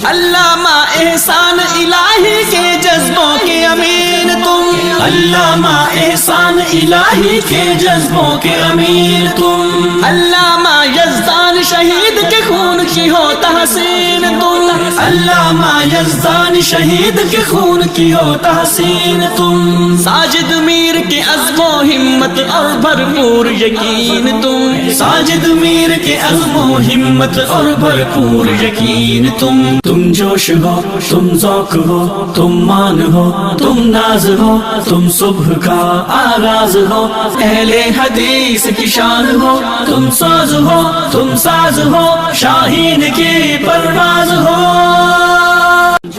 علامہ احسان الہی کے جذبوں کے امین تم، علامہ احسان الہی کے جذبوں کے امیر تم، علامہ یزدان شہید کے خون کی ہو تحسین تم، علامہ یزدان شہید کے خون کی ہو تحسین تم، ساجد میر کے عزم و ہمت اور بھرپور یقین تم، ساجد میر کے عزم و ہمت اور بھرپور یقین تم جوش ہو، تم ذوق ہو، تم مان ہو، تم ناز ہو، تم صبح کا آغاز ہو، اہل حدیث کی شان ہو، تم ساز ہو، تم ساز ہو، شاہین کی پرواز ہو،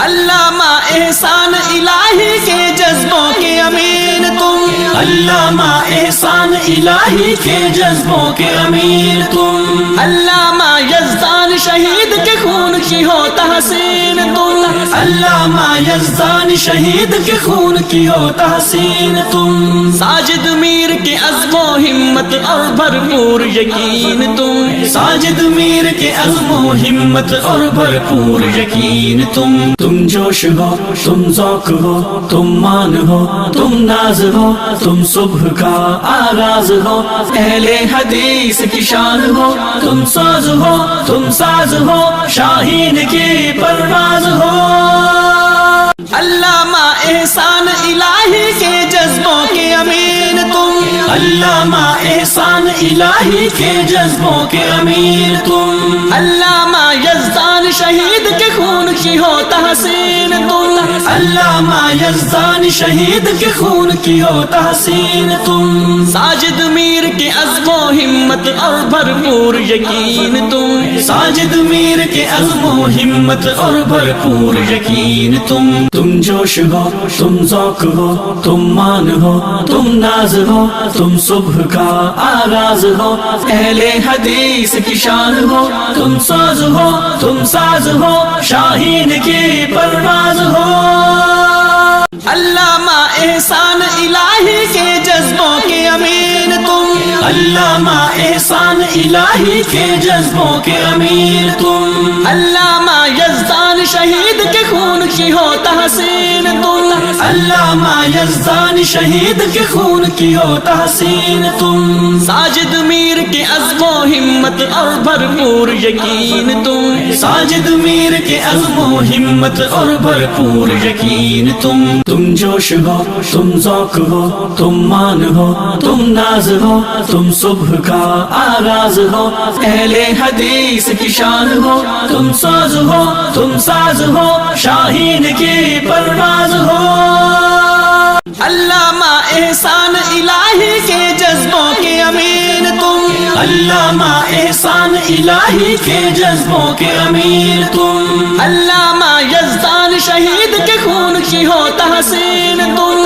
علامہ احسان الہی کے جذبوں کے امین تم، علامہ احسان الہی کے جذبوں کے امیر تم، علامہ یزدان شہید کے خون کی ہو تحسین تم، علامہ یزدان شہید کے خون کی ہو تحسین تم، ساجد میر کے عزم و ہمت اور بھرپور یقین تم، ساجد میر کے عزم و ہمت اور بھرپور یقین تم جوش ہو، تم ذوق ہو، تم مان ہو، تم ناز ہو، تم صبح کا آغاز ہو، اہل حدیث کی شان ہو، تم ساز ہو، تم ساز ہو، شاہین کی پرواز ہو، علامہ احسان الہی کے جذبوں کے امین تم، علامہ احسان الہی کے جذبوں کے امیر تم، علامہ یزدان شہید کے خون کی ہو تحسین تم، علامہ یزدان شہید کے خون کی ہو تحسین تم، ساجد میر کے عزم و ہمت اور بھرپور یقین تم، ساجد میر کے عزم و ہمت اور بھرپور یقین تم جوش ہو، تم ذوق ہو، تم مان ہو، تم ناز ہو، تم صبح کا آغاز ہو، اہل حدیث کی شان ہو، تم ساز ہو، تم ساز ہو، شاہین کی پرواز ہو، علامہ احسان الہی کے جذبوں کے امین تم، علامہ احسان الہی کے جذبوں کے امیر تم، علامہ یزدان شہید کے خون کی ہو تحسین تم، علامہ یزدان شہید کے خون کی ہو تحسین تم، ساجد میر کے عزم و ہمت اور بھرپور یقین تم، ساجد میر کے عزم و ہمت اور بھرپور یقین تم جوش ہو، تم ذوق ہو، تم مان ہو، تم ناز ہو، تم صبح کا آغاز ہو، اہل حدیث کی شان ہو، تم ساز ہو، تم ساز ہو، شاہین کی پرواز ہو، علامہ احسان الہی کے جذبوں کے امین تم، علامہ احسان الہی کے جذبوں کے امیر تم، علامہ یزدان شہید کے خون کی ہو تحسین تم،